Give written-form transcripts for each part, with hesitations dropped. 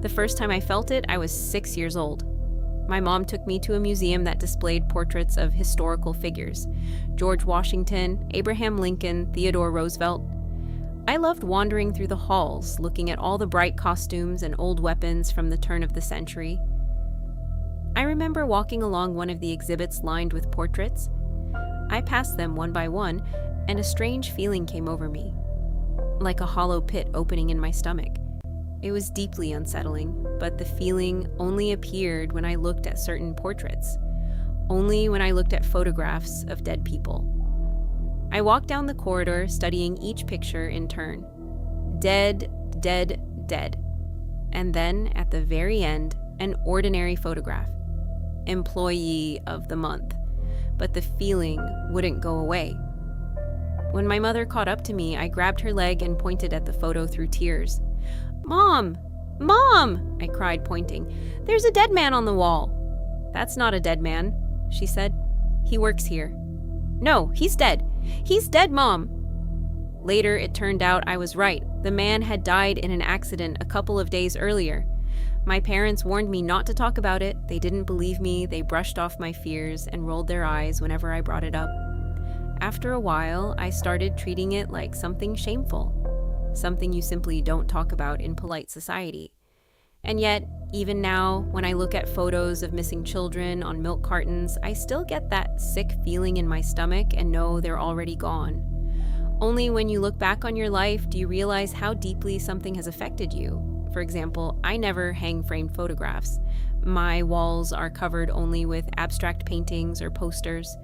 The first time I felt it, I was 6 years old. My mom took me to a museum that displayed portraits of historical figures: George Washington, Abraham Lincoln, Theodore Roosevelt. I loved wandering through the halls, looking at all the bright costumes and old weapons from the turn of the century. I remember walking along one of the exhibits lined with portraits. I passed them one by one, and a strange feeling came over me, like a hollow pit opening in my stomach. It was deeply unsettling, but the feeling only appeared when I looked at certain portraits, only when I looked at photographs of dead people. I walked down the corridor, studying each picture in turn. Dead, dead, dead. And then, at the very end, an ordinary photograph. Employee of the month. But the feeling wouldn't go away. When my mother caught up to me, I grabbed her leg and pointed at the photo through tears. "Mom! Mom!" I cried, pointing. "There's a dead man on the wall." "That's not a dead man," she said. "He works here." "No, he's dead. He's dead, Mom." Later, it turned out I was right. The man had died in an accident a couple of days earlier. My parents warned me not to talk about it. They didn't believe me. They brushed off my fears and rolled their eyes whenever I brought it up. After a while, I started treating it like something shameful, something you simply don't talk about in polite society. And yet, even now, when I look at photos of missing children on milk cartons, I still get that sick feeling in my stomach and know they're already gone. Only when you look back on your life do you realize how deeply something has affected you. For example, I never hang framed photographs. My walls are covered only with abstract paintings or posters,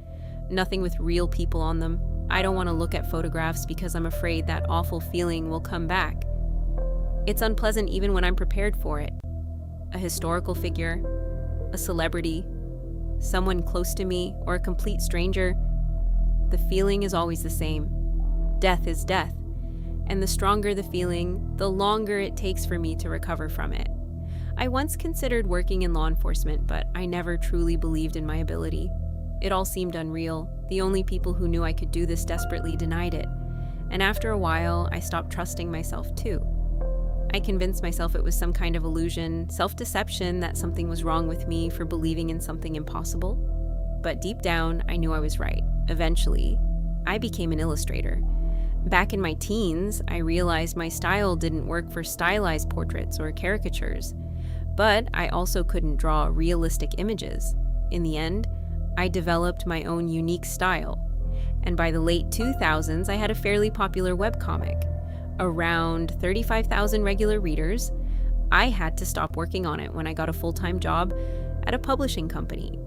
nothing with real people on them. I don't want to look at photographs because I'm afraid that awful feeling will come back. It's unpleasant even when I'm prepared for it. A historical figure, a celebrity, someone close to me, or a complete stranger, the feeling is always the same. Death is death. And the stronger the feeling, the longer it takes for me to recover from it. I once considered working in law enforcement, but I never truly believed in my ability. It all seemed unreal. The only people who knew I could do this desperately denied it. And after a while, I stopped trusting myself too. I convinced myself it was some kind of illusion, self-deception, that something was wrong with me for believing in something impossible. But deep down, I knew I was right. Eventually, I became an illustrator. Back in my teens, I realized my style didn't work for stylized portraits or caricatures, but I also couldn't draw realistic images. In the end, I developed my own unique style, and by the late 2000s, I had a fairly popular webcomic. Around 35,000 regular readers. I had to stop working on it when I got a full-time job at a publishing company.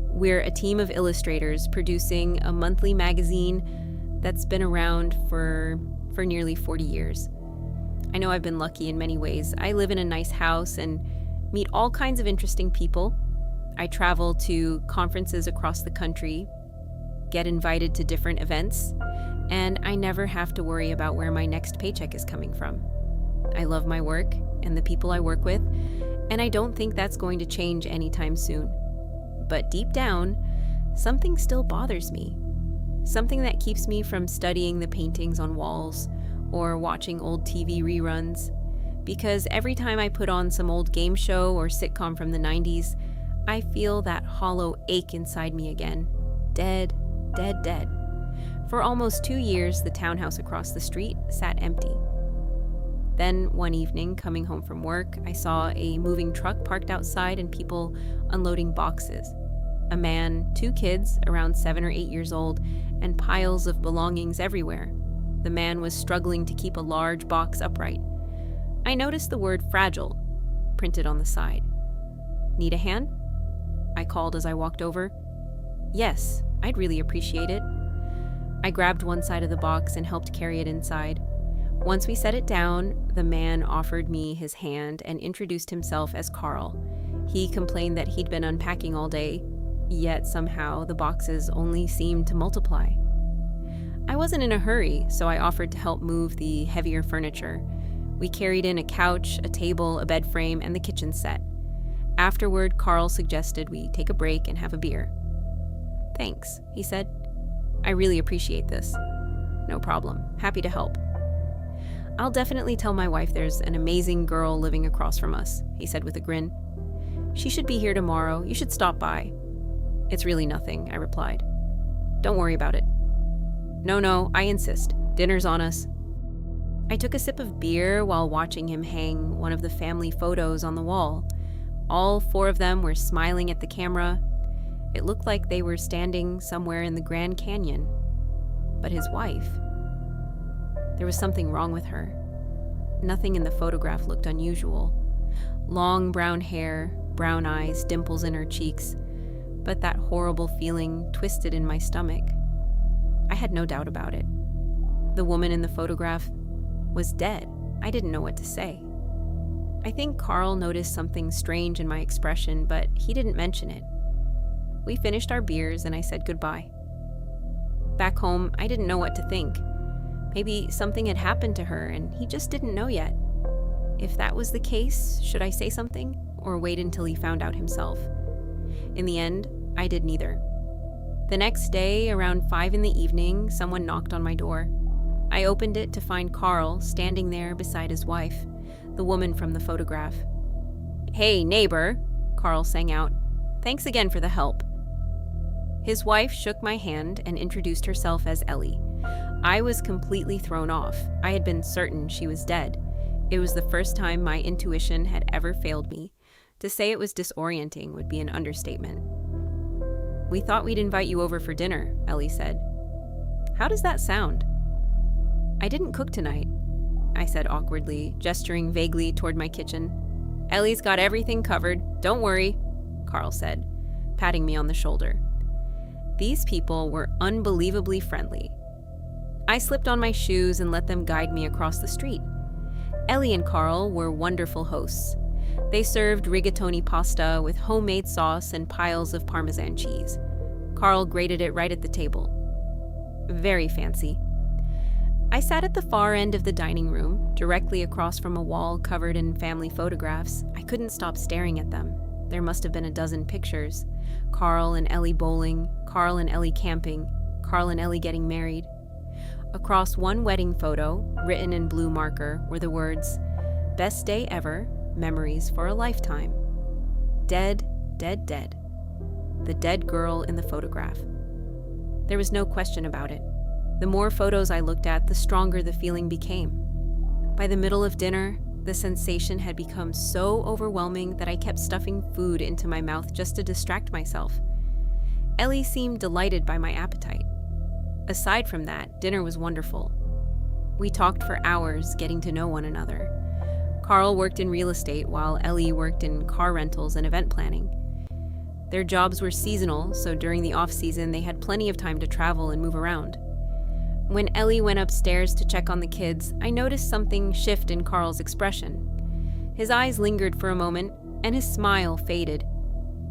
We're a team of illustrators producing a monthly magazine that's been around for nearly 40 years. I know I've been lucky in many ways. I live in a nice house and meet all kinds of interesting people. I travel to conferences across the country, get invited to different events, and I never have to worry about where my next paycheck is coming from. I love my work and the people I work with, and I don't think that's going to change anytime soon. But deep down, something still bothers me. Something that keeps me from studying the paintings on walls or watching old TV reruns. Because every time I put on some old game show or sitcom from the 90s, I feel that hollow ache inside me again. Dead, dead, dead. For almost 2 years, the townhouse across the street sat empty. Then, one evening, coming home from work, I saw a moving truck parked outside and people unloading boxes. A man, 2 kids, around 7 or 8 years old, and piles of belongings everywhere. The man was struggling to keep a large box upright. I noticed the word fragile printed on the side. "Need a hand?" I called as I walked over. "Yes, I'd really appreciate it." I grabbed one side of the box and helped carry it inside. Once we set it down, the man offered me his hand and introduced himself as Carl. He complained that he'd been unpacking all day, yet somehow the boxes only seemed to multiply. I wasn't in a hurry, so I offered to help move the heavier furniture. We carried in a couch, a table, a bed frame, and the kitchen set. Afterward, Carl suggested we take a break and have a beer. "Thanks," he said. "I really appreciate this." "No problem. Happy to help." I'll definitely tell my wife there's an amazing girl living across from us, he said with a grin. She should be here tomorrow. You should stop by. It's really nothing, I replied. Don't worry about it. No, I insist. Dinner's on us. I took a sip of beer while watching him hang one of the family photos on the wall. All 4 of them were smiling at the camera. It looked like they were standing somewhere in the Grand Canyon. But his wife, there was something wrong with her. Nothing in the photograph looked unusual. Long brown hair, brown eyes, dimples in her cheeks, but that horrible feeling twisted in my stomach. I had no doubt about it. The woman in the photograph was dead. I didn't know what to say. I think Carl noticed something strange in my expression, but he didn't mention it. We finished our beers and I said goodbye. Back home, I didn't know what to think. Maybe something had happened to her and he just didn't know yet. If that was the case, should I say something or wait until he found out himself? In the end, I did neither. The next day, around 5 p.m, someone knocked on my door. I opened it to find Carl standing there beside his wife, the woman from the photograph. "Hey, neighbor," Carl sang out. "Thanks again for the help." His wife shook my hand and introduced herself as Ellie. I was completely thrown off. I had been certain she was dead. It was the first time my intuition had ever failed me. To say it was disorienting would be an understatement. "We thought we'd invite you over for dinner," Ellie said. "How does that sound?" "I didn't cook tonight," I said awkwardly, gesturing vaguely toward my kitchen. "Ellie's got everything covered. Don't worry," Carl said, patting me on the shoulder. These people were unbelievably friendly. I slipped on my shoes and let them guide me across the street. Ellie and Carl were wonderful hosts. They served rigatoni pasta with homemade sauce and piles of Parmesan cheese. Carl grated it right at the table. Very fancy. I sat at the far end of the dining room, directly across from a wall covered in family photographs. I couldn't stop staring at them. There must have been a dozen pictures. Carl and Ellie bowling, Carl and Ellie camping, Carl and Ellie getting married. Across one wedding photo, written in blue marker, were the words, "Best day ever, memories for a lifetime." Dead, dead, dead. The dead girl in the photograph. There was no question about it. The more photos I looked at, the stronger the feeling became. By the middle of dinner, the sensation had become so overwhelming that I kept stuffing food into my mouth just to distract myself. Ellie seemed delighted by my appetite. Aside from that, dinner was wonderful. We talked for hours, getting to know one another. Carl worked in real estate while Ellie worked in car rentals and event planning. Their jobs were seasonal, so during the off-season they had plenty of time to travel and move around. When Ellie went upstairs to check on the kids, I noticed something shift in Carl's expression. His eyes lingered for a moment, and his smile faded.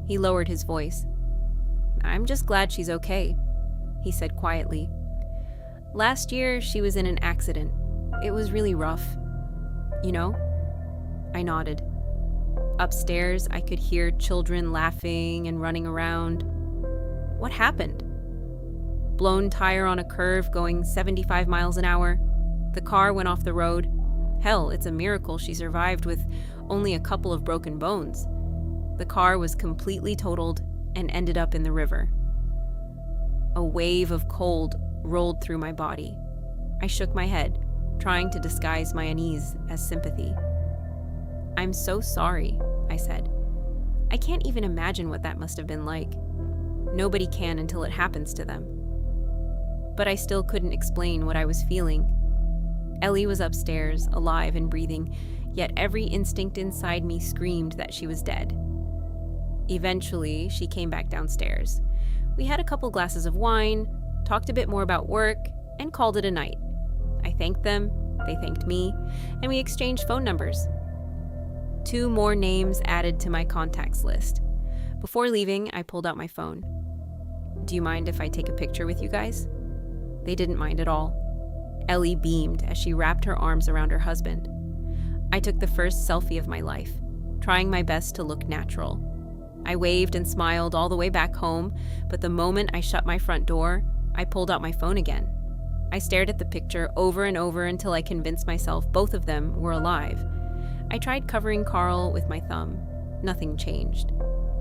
He lowered his voice. "I'm just glad she's okay," he said quietly. "Last year, she was in an accident. It was really rough. You know?" I nodded. Upstairs, I could hear children laughing and running around. "What happened?" "Blown tire on a curve going 75 miles an hour. The car went off the road. Hell, it's a miracle she survived with only a couple of broken bones. The car was completely totaled and ended up in the river." A wave of cold rolled through my body. I shook my head, trying to disguise my unease as sympathy. "I'm so sorry," I said. "I can't even imagine what that must have been like. Nobody can until it happens to them." But I still couldn't explain what I was feeling. Ellie was upstairs, alive and breathing, yet every instinct inside me screamed that she was dead. Eventually, she came back downstairs. We had a couple glasses of wine, talked a bit more about work, and called it a night. I thanked them, they thanked me, and we exchanged phone numbers. 2 more names added to my contacts list. Before leaving, I pulled out my phone. "Do you mind if I take a picture with you guys?" They didn't mind at all. Ellie beamed as she wrapped her arms around her husband. I took the first selfie of my life, trying my best to look natural. I waved and smiled all the way back home, but the moment I shut my front door, I pulled out my phone again. I stared at the picture over and over until I convinced myself both of them were alive. I tried covering Carl with my thumb. Nothing changed.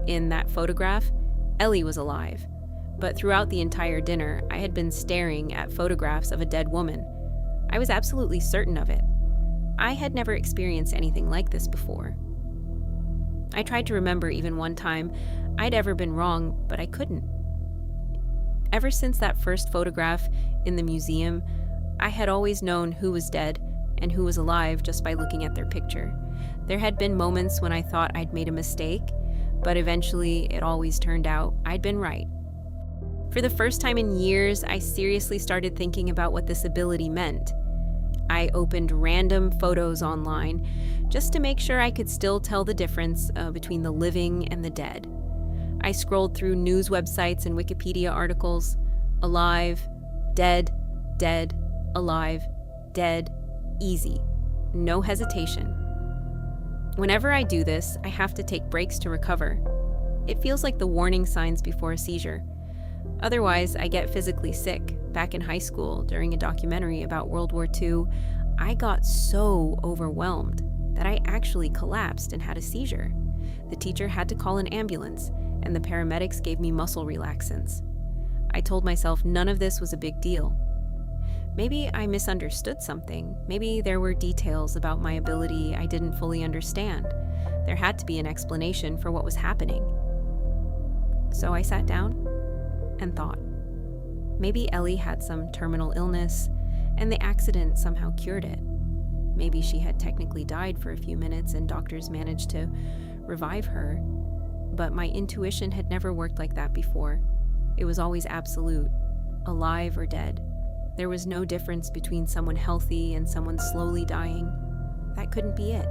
In that photograph, Ellie was alive. But throughout the entire dinner, I had been staring at photographs of a dead woman. I was absolutely certain of it. I had never experienced anything like this before. I tried to remember even one time I'd ever been wrong, but I couldn't. Ever since that first photograph in the museum, I had always known who was dead and who was alive just by looking at their picture. There had been moments when I thought I'd made a mistake, but eventually it always turned out I'd been right. For the first time in years, I seriously started thinking about what this ability meant. I opened random photos online just to make sure I could still tell the difference between the living and the dead. I scrolled through news websites and Wikipedia articles. Alive, dead, dead, alive, dead, easy. No hesitation. Whenever I do this, I have to take breaks to recover. It feels like the warning signs before a seizure. Otherwise, I get physically sick. Back in high school, during a documentary about World War II, I got so overwhelmed that I actually collapsed and had a seizure. The teacher had to call an ambulance, and the paramedics gave me muscle relaxants. I told myself none of this was a big deal. Maybe I misunderstood something. Maybe there were details about my ability I didn't fully understand. There had to be an explanation for what was happening. So I sat down and thought. Maybe Ellie had some terminal illness, and the accident somehow cured it. Maybe she had technically died for a few minutes and doctors managed to revive her. But my intuition had never worked like that before. It was always absolute, alive or dead. There was no difference between someone healthy and someone slowly dying. That couldn't be it.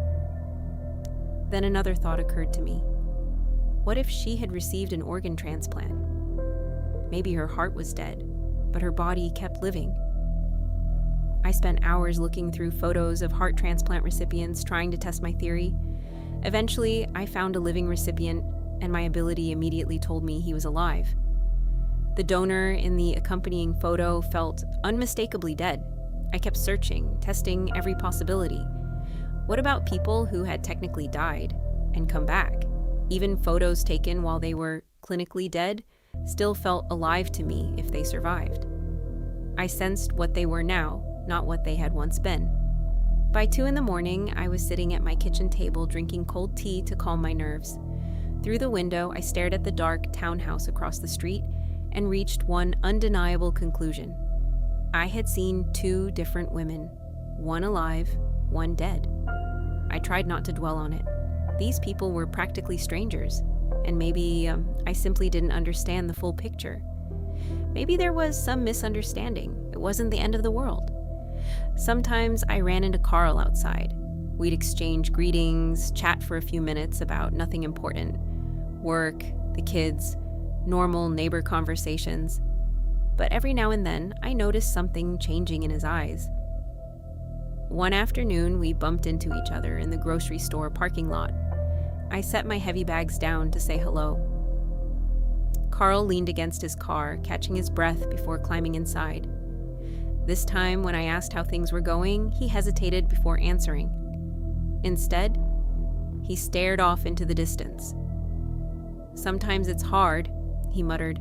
Then another thought occurred to me. What if she had received an organ transplant? Maybe her heart was dead, but her body kept living. I spent hours looking through photos of heart transplant recipients trying to test my theory. Eventually, I found a living recipient, and my ability immediately told me he was alive. The donor in the accompanying photo felt unmistakably dead. I kept searching, testing every possibility. What about people who had technically died and come back? Even photos taken while they were clinically dead still felt alive to me if they survived. I sensed what they were now, not what they had once been. By 2 a.m, I was sitting at my kitchen table drinking cold tea to calm my nerves. Through the window, I stared at the dark townhouse across the street and reached one undeniable conclusion. I had seen 2 different women, one alive, one dead. I tried not to dwell on it. These people were practically strangers, and maybe I simply didn't understand the full picture. Maybe there was some misunderstanding. It wasn't the end of the world. Sometimes I ran into Carl outside. We'd exchange greetings, chat for a few minutes about nothing important. Work, the kids, normal neighbor conversations. But every now and then, I noticed something changing in his eyes. One afternoon, we bumped into each other in the grocery store parking lot. I set my heavy bags down to say hello. Carl leaned against his car, catching his breath before climbing inside. This time, when I asked how things were going, he hesitated before answering. Instead, he stared off into the distance. "Sometimes it's hard," he muttered,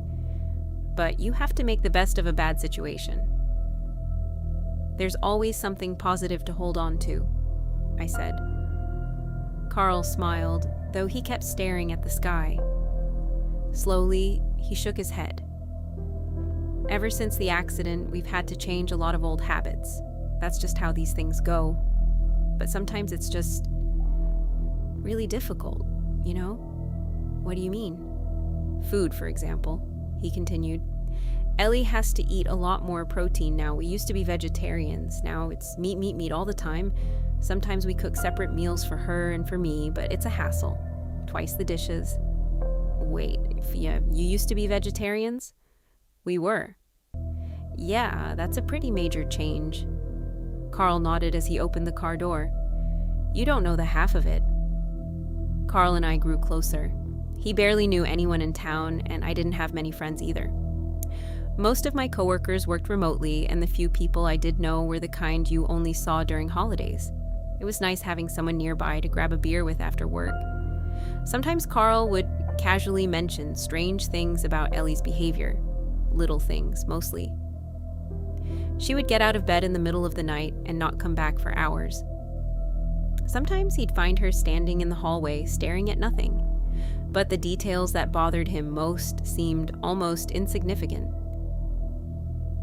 "but you have to make the best of a bad situation. There's always something positive to hold on to," I said. Carl smiled, though he kept staring at the sky. Slowly, he shook his head. "Ever since the accident, we've had to change a lot of old habits. That's just how these things go. But sometimes it's just really difficult, you know?" "What do you mean?" "Food, for example," he continued. "Ellie has to eat a lot more protein now. We used to be vegetarians. Now it's meat all the time. Sometimes we cook separate meals for her and for me, but it's a hassle. Twice the dishes." "Wait, you used to be vegetarians?" "We were." "Yeah, that's a pretty major change." Carl nodded as he opened the car door. "You don't know the half of it." Carl and I grew closer. He barely knew anyone in town, and I didn't have many friends either. Most of my coworkers worked remotely, and the few people I did know were the kind you only saw during holidays. It was nice having someone nearby to grab a beer with after work. Sometimes Carl would casually mention strange things about Ellie's behavior. Little things, mostly. She would get out of bed in the middle of the night and not come back for hours. Sometimes he'd find her standing in the hallway staring at nothing, but the details that bothered him most seemed almost insignificant.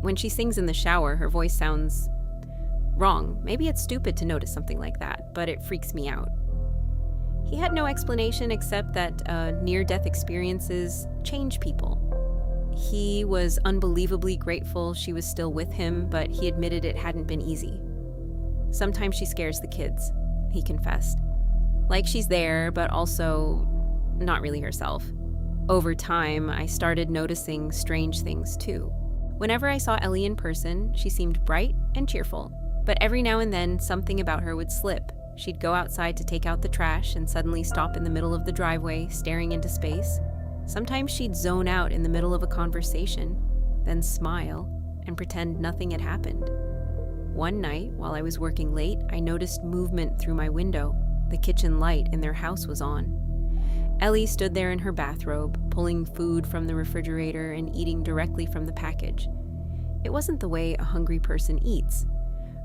When she sings in the shower, her voice sounds wrong. Maybe it's stupid to notice something like that, but it freaks me out. He had no explanation except that near-death experiences change people. He was unbelievably grateful she was still with him, but he admitted it hadn't been easy. Sometimes she scares the kids, he confessed. Like she's there, but also not really herself. Over time, I started noticing strange things too. Whenever I saw Ellie in person, she seemed bright and cheerful, but every now and then something about her would slip. She'd go outside to take out the trash and suddenly stop in the middle of the driveway, staring into space. Sometimes she'd zone out in the middle of a conversation, then smile and pretend nothing had happened. One night, while I was working late, I noticed movement through my window. The kitchen light in their house was on. Ellie stood there in her bathrobe, pulling food from the refrigerator and eating directly from the package. It wasn't the way a hungry person eats.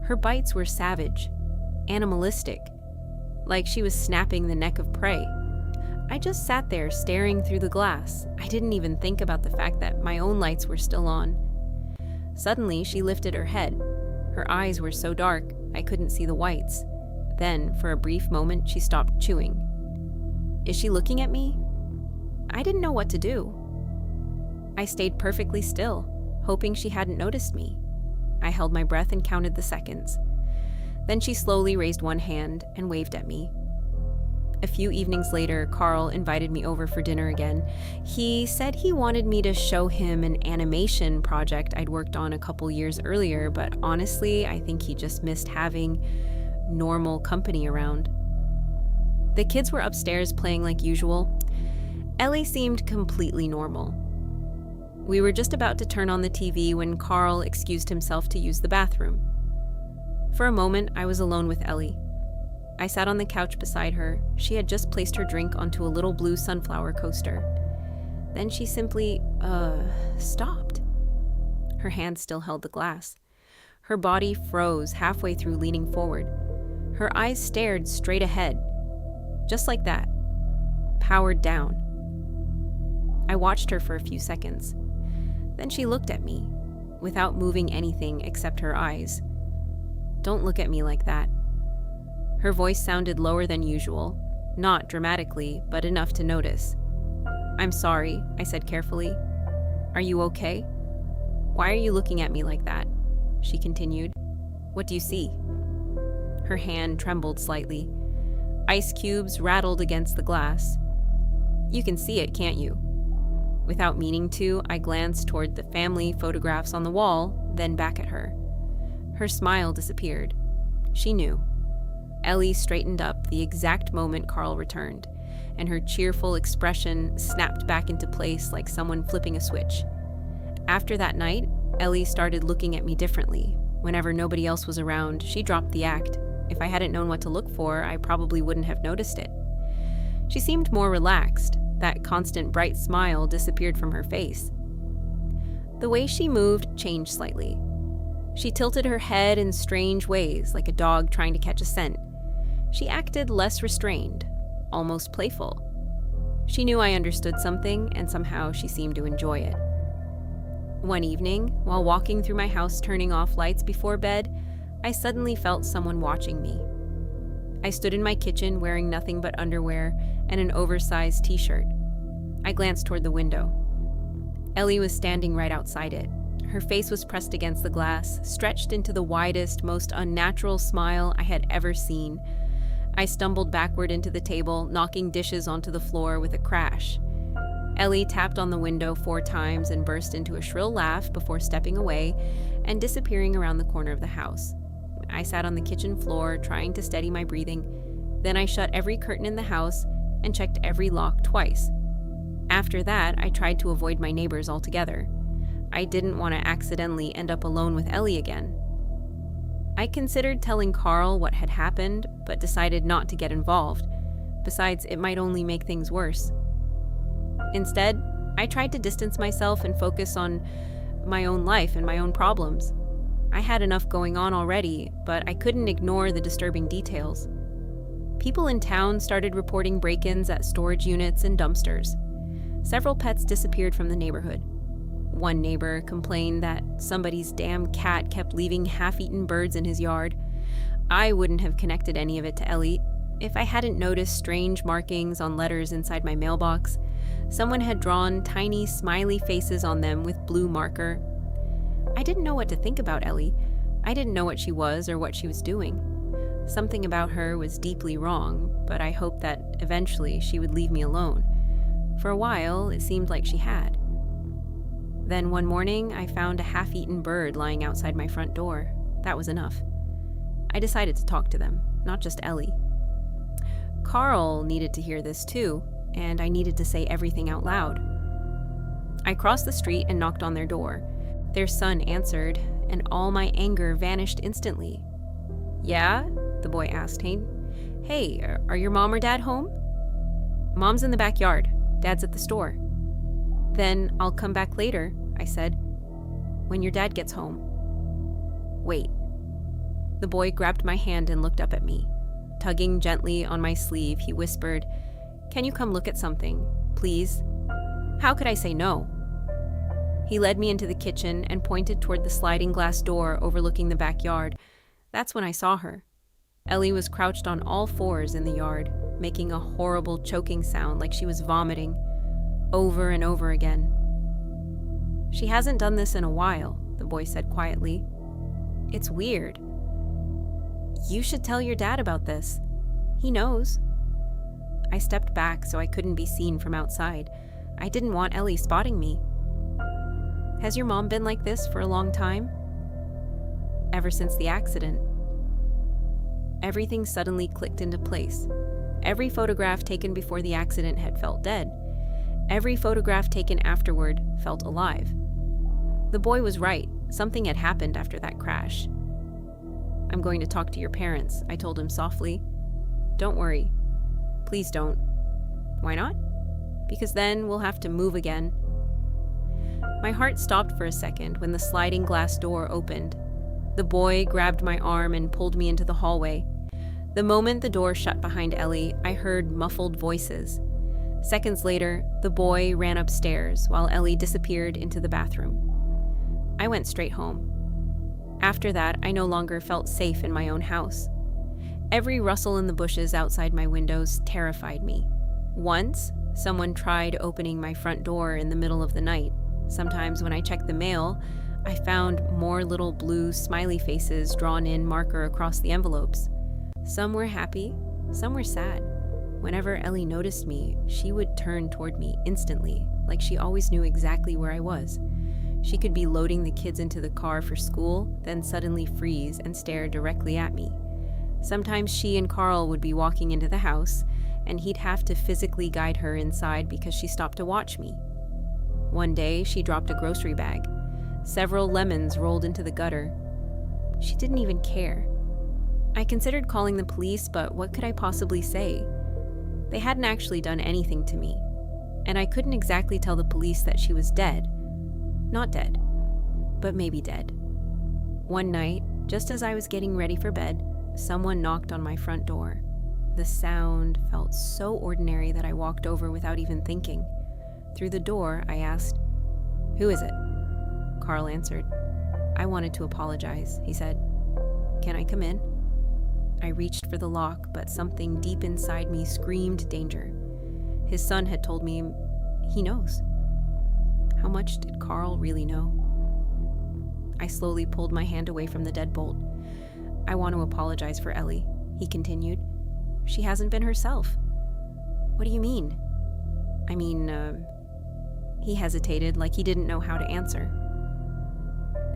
Her bites were savage, animalistic, like she was snapping the neck of prey. I just sat there staring through the glass. I didn't even think about the fact that my own lights were still on. Suddenly, she lifted her head. Her eyes were so dark, I couldn't see the whites. Then, for a brief moment, she stopped chewing. Is she looking at me? I didn't know what to do. I stayed perfectly still, hoping she hadn't noticed me. I held my breath and counted the seconds. Then she slowly raised one hand and waved at me. A few evenings later, Carl invited me over for dinner again. He said he wanted me to show him an animation project I'd worked on a couple years earlier, but honestly, I think he just missed having normal company around. The kids were upstairs playing like usual. Ellie seemed completely normal. We were just about to turn on the TV when Carl excused himself to use the bathroom. For a moment, I was alone with Ellie. I sat on the couch beside her. She had just placed her drink onto a little blue sunflower coaster. Then she simply, stopped. Her hand still held the glass. Her body froze halfway through leaning forward. Her eyes stared straight ahead. Just like that. Powered down. I watched her for a few seconds. Then she looked at me, without moving anything except her eyes. Don't look at me like that. Her voice sounded lower than usual, not dramatically, but enough to notice. I'm sorry, I said carefully. Are you okay? Why are you looking at me like that? She continued. What do you see? Her hand trembled slightly. Ice cubes rattled against the glass. You can see it, can't you? Without meaning to, I glanced toward the family photographs on the wall, then back at her. Her smile disappeared. She knew. Ellie straightened up the exact moment Carl returned, and her cheerful expression snapped back into place like someone flipping a switch. After that night, Ellie started looking at me differently. Whenever nobody else was around, she dropped the act. If I hadn't known what to look for, I probably wouldn't have noticed it. She seemed more relaxed. That constant bright smile disappeared from her face. The way she moved changed slightly. She tilted her head in strange ways, like a dog trying to catch a scent. She acted less restrained, almost playful. She knew I understood something, and somehow she seemed to enjoy it. One evening, while walking through my house turning off lights before bed, I suddenly felt someone watching me. I stood in my kitchen wearing nothing but underwear and an oversized t-shirt. I glanced toward the window. Ellie was standing right outside it. Her face was pressed against the glass, stretched into the widest, most unnatural smile I had ever seen. I stumbled backward into the table, knocking dishes onto the floor with a crash. Ellie tapped on the window 4 times and burst into a shrill laugh before stepping away and disappearing around the corner of the house. I sat on the kitchen floor, trying to steady my breathing. Then I shut every curtain in the house and checked every lock twice. After that, I tried to avoid my neighbors altogether. I didn't want to accidentally end up alone with Ellie again. I considered telling Carl what had happened, but decided not to get involved. Besides, it might only make things worse. Instead, I tried to distance myself and focus on my own life and my own problems. I had enough going on already, but I couldn't ignore the disturbing details. People in town started reporting break-ins at storage units and dumpsters. Several pets disappeared from the neighborhood. One neighbor complained that somebody's damn cat kept leaving half-eaten birds in his yard. I wouldn't have connected any of it to Ellie if I hadn't noticed strange markings on letters inside my mailbox. Someone had drawn tiny, smiley faces on them with blue marker. I didn't know what to think about Ellie. I didn't know what she was or what she was doing. Something about her was deeply wrong, but I hoped that eventually she would leave me alone. For a while, it seemed like she had. Then one morning, I found a half-eaten bird lying outside my front door. That was enough. I decided to talk to them, not just Ellie. Carl needed to hear this too, and I needed to say everything out loud. I crossed the street and knocked on their door. Their son answered, and all my anger vanished instantly. "Yeah?" the boy asked. Hey, are your mom or dad home?" "Mom's in the backyard. Dad's at the store." "Then I'll come back later," I said, "when your dad gets home." "Wait." The boy grabbed my hand and looked up at me. Tugging gently on my sleeve, he whispered, "Can you come look at something, please?" How could I say no? He led me into the kitchen and pointed toward the sliding glass door overlooking the backyard. That's when I saw her. Ellie was crouched on all fours in the yard, making a horrible choking sound like she was vomiting, over and over again. "She hasn't done this in a while," the boy said quietly. "It's weird. You should tell your dad about this. He knows." I stepped back so I couldn't be seen from outside. I didn't want Ellie spotting me. "Has your mom been like this for a long time?" "Ever since the accident." Everything suddenly clicked into place. Every photograph taken before the accident had felt dead. Every photograph taken afterward felt alive. The boy was right. Something had happened after that crash. "I'm going to talk to your parents," I told him softly. "Don't worry. Please don't." "Why not?" "Because then we'll have to move again." My heart stopped for a second when the sliding glass door opened. The boy grabbed my arm and pulled me into the hallway. The moment the door shut behind Ellie, I heard muffled voices. Seconds later, the boy ran upstairs while Ellie disappeared into the bathroom. I went straight home. After that, I no longer felt safe in my own house. Every rustle in the bushes outside my windows terrified me. Once, someone tried opening my front door in the middle of the night. Sometimes when I checked the mail, I found more little blue smiley faces drawn in marker across the envelopes. Some were happy, some were sad. Whenever Ellie noticed me, she would turn toward me instantly, like she always knew exactly where I was. She could be loading the kids into the car for school, then suddenly freeze and stare directly at me. Sometimes she and Carl would be walking into the house, and he'd have to physically guide her inside because she stopped to watch me. One day, she dropped a grocery bag. Several lemons rolled into the gutter. She didn't even care. I considered calling the police, but what could I possibly say? They hadn't actually done anything to me, and I couldn't exactly tell the police that she was dead. Not dead, but maybe dead. One night, just as I was getting ready for bed, someone knocked on my front door. The sound felt so ordinary that I walked over without even thinking. Through the door, I asked, "Who is it?" Carl answered. "I wanted to apologize," he said. "Can I come in?" I reached for the lock, but something deep inside me screamed danger. His son had told me he knows. How much did Carl really know? I slowly pulled my hand away from the deadbolt. "I want to apologize for Ellie," he continued. "She hasn't been herself." "What do you mean?" He hesitated, like he didn't know how to answer.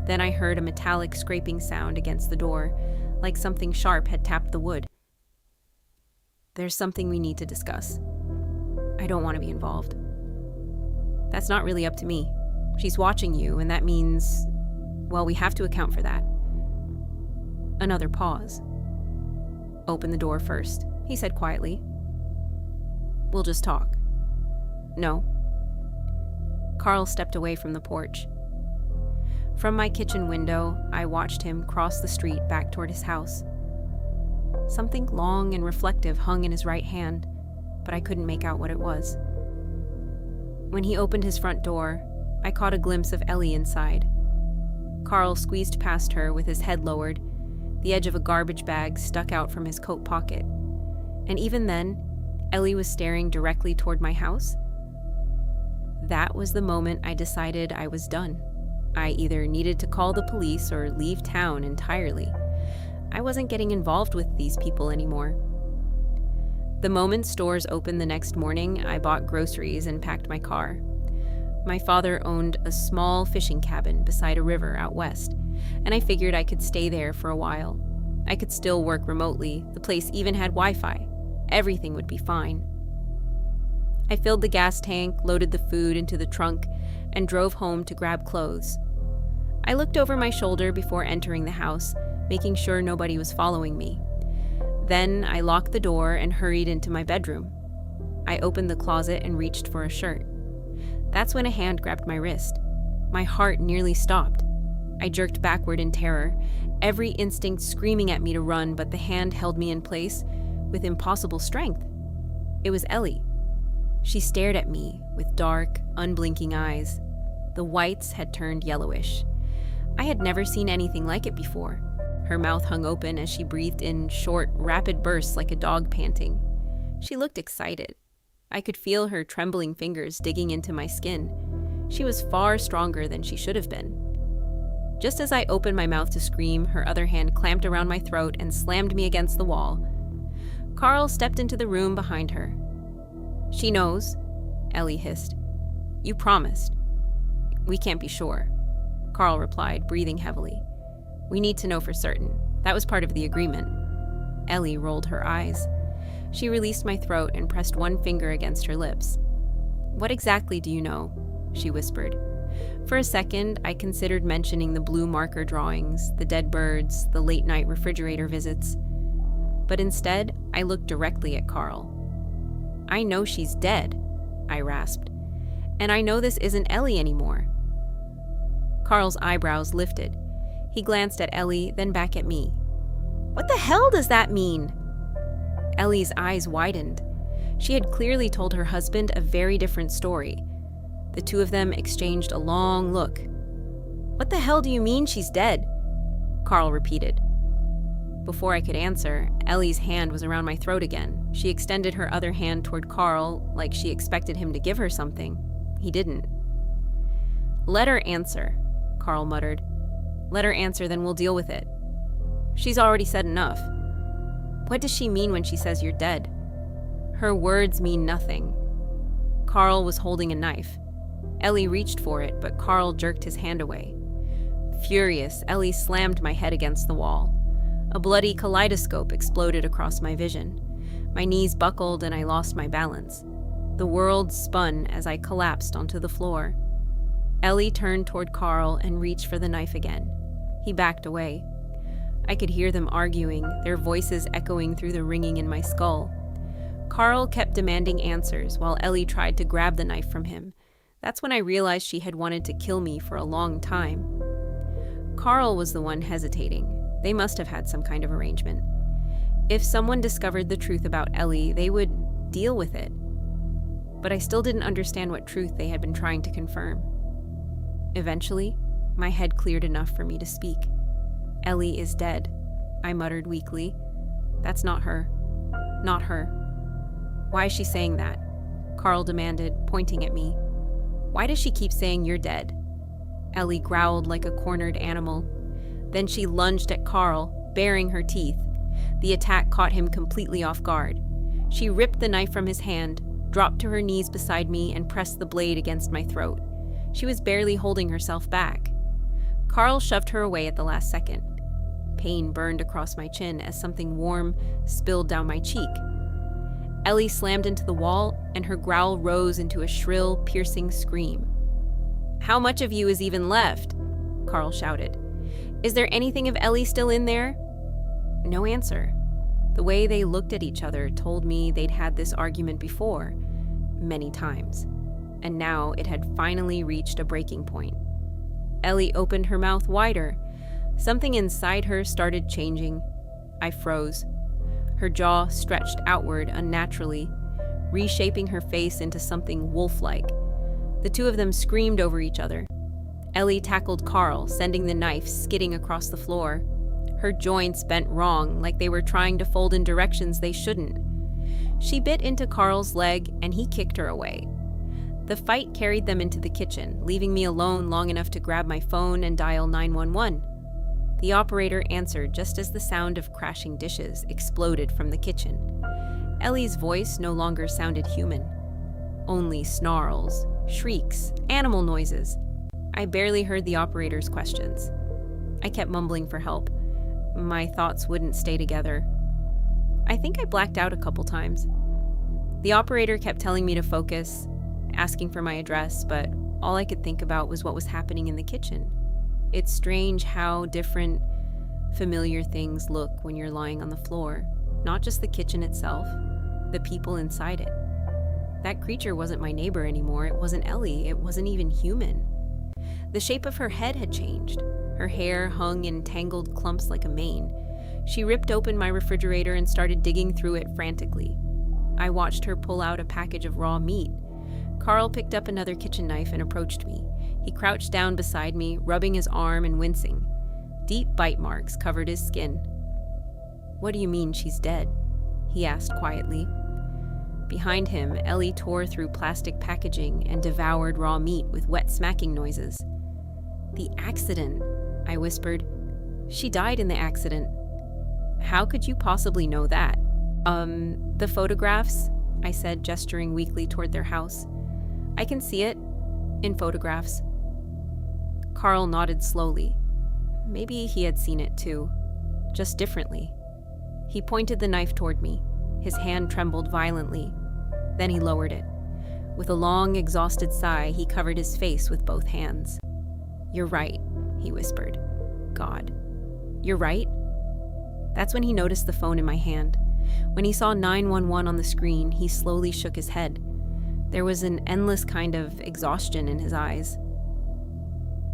Then I heard a metallic scraping sound against the door, like something sharp had tapped the wood. "There's something we need to discuss. I don't want to be involved." "That's not really up to me," She's watching you, and that means, well, we have to account for that." Another pause. "Open the door first," he said quietly. "We'll just talk." "No." Carl stepped away from the porch. From my kitchen window, I watched him cross the street back toward his house. Something long and reflective hung in his right hand, but I couldn't make out what it was. When he opened his front door, I caught a glimpse of Ellie inside. Carl squeezed past her with his head lowered, the edge of a garbage bag stuck out from his coat pocket. And even then, Ellie was staring directly toward my house. That was the moment I decided I was done. I either needed to call the police or leave town entirely. I wasn't getting involved with these people anymore. The moment stores opened the next morning, I bought groceries and packed my car. My father owned a small fishing cabin beside a river out west, and I figured I could stay there for a while. I could still work remotely. The place even had Wi-Fi. Everything would be fine. I filled the gas tank, loaded the food into the trunk, and drove home to grab clothes. I looked over my shoulder before entering the house, making sure nobody was following me. Then I locked the door and hurried into my bedroom. I opened the closet and reached for a shirt. That's when a hand grabbed my wrist. My heart nearly stopped. I jerked backward in terror, every instinct screaming at me to run, but the hand held me in place with impossible strength. It was Ellie. She stared at me with dark, unblinking eyes. The whites had turned yellowish. I had never seen anything like it before. Her mouth hung open as she breathed in short, rapid bursts like a dog panting. She looked excited. I could feel her trembling fingers digging into my skin. She was far stronger than she should have been. Just as I opened my mouth to scream, her other hand clamped around my throat and slammed me against the wall. Carl stepped into the room behind her. "She knows," Ellie hissed. "You promised." "We can't be sure," Carl replied, breathing heavily. "We need to know for certain. That was part of the agreement." Ellie rolled her eyes. She released my throat and pressed one finger against her lips. "What exactly do you know?" she whispered. For a second, I considered mentioning the blue marker drawings, the dead birds, the late-night refrigerator visits. But instead, I looked directly at Carl. "I know she's dead," I rasped. "And I know this isn't Ellie anymore." Carl's eyebrows lifted. He glanced at Ellie, then back at me. "What the hell does that mean?" Ellie's eyes widened. She had clearly told her husband a very different story. The two of them exchanged a long look. "What the hell do you mean she's dead?" Carl repeated. Before I could answer, Ellie's hand was around my throat again. She extended her other hand toward Carl, like she expected him to give her something. He didn't. "Let her answer," Carl muttered. "Let her answer, then we'll deal with it. She's already said enough." "What does she mean when she says you're dead?" "Her words mean nothing." Carl was holding a knife. Ellie reached for it, but Carl jerked his hand away. Furious, Ellie slammed my head against the wall. A bloody kaleidoscope exploded across my vision. My knees buckled and I lost my balance. The world spun as I collapsed onto the floor. Ellie turned toward Carl and reached for the knife again. He backed away. I could hear them arguing, their voices echoing through the ringing in my skull. Carl kept demanding answers while Ellie tried to grab the knife from him. That's when I realized she had wanted to kill me for a long time. Carl was the one hesitating. They must have had some kind of arrangement. If someone discovered the truth about Ellie, they would deal with it. But I still didn't understand what truth they had been trying to confirm. Eventually, my head cleared enough for me to speak. "Ellie is dead," I muttered weakly. "That's not her. Not her." "Why is she saying that?" Carl demanded, pointing at me. "Why does she keep saying you're dead?" Ellie growled like a cornered animal. Then she lunged at Carl, baring her teeth. The attack caught him completely off guard. She ripped the knife from his hand, dropped to her knees beside me, and pressed the blade against my throat. She was barely holding herself back. Carl shoved her away at the last second. Pain burned across my chin as something warm spilled down my cheek. Ellie slammed into the wall, and her growl rose into a shrill, piercing scream. How much of you is even left? Carl shouted. Is there anything of Ellie still in there? No answer. The way they looked at each other told me they'd had this argument before, many times, and now it had finally reached a breaking point. Ellie opened her mouth wider. Something inside her started changing. I froze. Her jaw stretched outward unnaturally, reshaping her face into something wolf-like. The two of them screamed over each other. Ellie tackled Carl, sending the knife skidding across the floor. Her joints bent wrong, like they were trying to fold in directions they shouldn't. She bit into Carl's leg, and he kicked her away. The fight carried them into the kitchen, leaving me alone long enough to grab my phone and dial 911. The operator answered just as the sound of crashing dishes exploded from the kitchen. Ellie's voice no longer sounded human. Only snarls, shrieks, animal noises. I barely heard the operator's questions. I kept mumbling for help. My thoughts wouldn't stay together. I think I blacked out a couple times. The operator kept telling me to focus, asking for my address, but all I could think about was what was happening in the kitchen. It's strange how different familiar things look when you're lying on the floor. Not just the kitchen itself, the people inside it. That creature wasn't my neighbor anymore. It wasn't Ellie. It wasn't even human. The shape of her head had changed. Her hair hung in tangled clumps like a mane. She ripped open my refrigerator and started digging through it frantically. I watched her pull out a package of raw meat. Carl picked up another kitchen knife and approached me. He crouched down beside me, rubbing his arm and wincing. Deep bite marks covered his skin. "What do you mean she's dead?" he asked quietly. Behind him, Ellie tore through plastic packaging and devoured raw meat with wet smacking noises. "The accident," I whispered. "She died in the accident." "How could you possibly know that?" The photographs," I said, gesturing weakly toward their house. "I can see it. In photographs." Carl nodded slowly. Maybe he had seen it too, just differently. He pointed the knife toward me. His hand trembled violently. Then he lowered it. With a long, exhausted sigh, he covered his face with both hands. "You're right," he whispered. "God. You're right?" That's when he noticed the phone in my hand. When he saw 911 on the screen, he slowly shook his head. There was an endless kind of exhaustion in his eyes.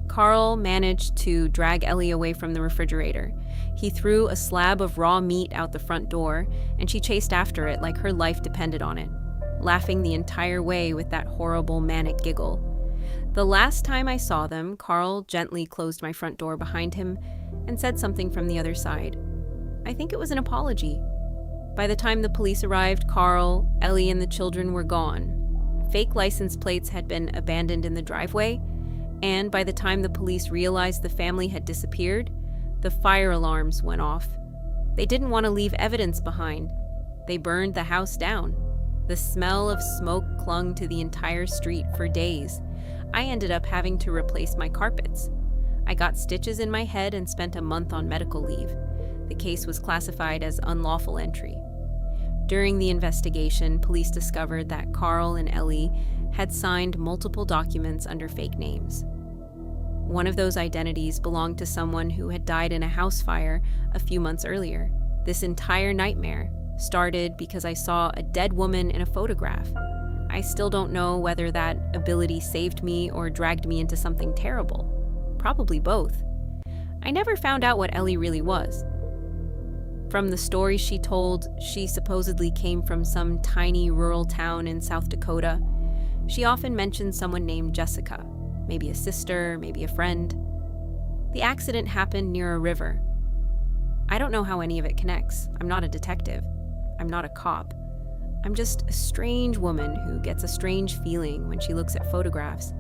Carl managed to drag Ellie away from the refrigerator. He threw a slab of raw meat out the front door, and she chased after it like her life depended on it, laughing the entire way with that horrible manic giggle. The last time I saw them, Carl gently closed my front door behind him and said something from the other side. I think it was an apology. By the time the police arrived, Carl, Ellie, and the children were gone. Fake license plates had been abandoned in the driveway, and by the time the police realized the family had disappeared, the fire alarms went off. They didn't want to leave evidence behind. They burned the house down. The smell of smoke clung to the entire street for days. I ended up having to replace my carpets. I got stitches in my head and spent a month on medical leave. The case was classified as unlawful entry. During the investigation, police discovered that Carl and Ellie had signed multiple documents under fake names. One of those identities belonged to someone who had died in a house fire a few months earlier. This entire nightmare started because I saw a dead woman in a photograph. I still don't know whether that ability saved me or dragged me into something terrible. Probably both. I never found out what Ellie really was. From the stories she told, she supposedly came from some tiny rural town in South Dakota. She often mentioned someone named Jessica, maybe a sister, maybe a friend. The accident happened near a river. I don't know how any of it connects. I'm not a detective. I'm not a cop. I'm just a strange woman who gets a strange feeling when she looks at photographs.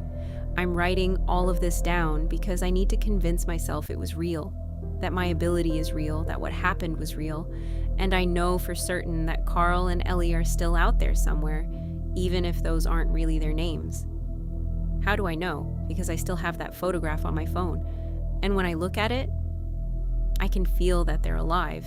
I'm writing all of this down because I need to convince myself it was real, that my ability is real, that what happened was real, and I know for certain that Carl and Ellie are still out there somewhere, even if those aren't really their names. How do I know? Because I still have that photograph on my phone, and when I look at it, I can feel that they're alive.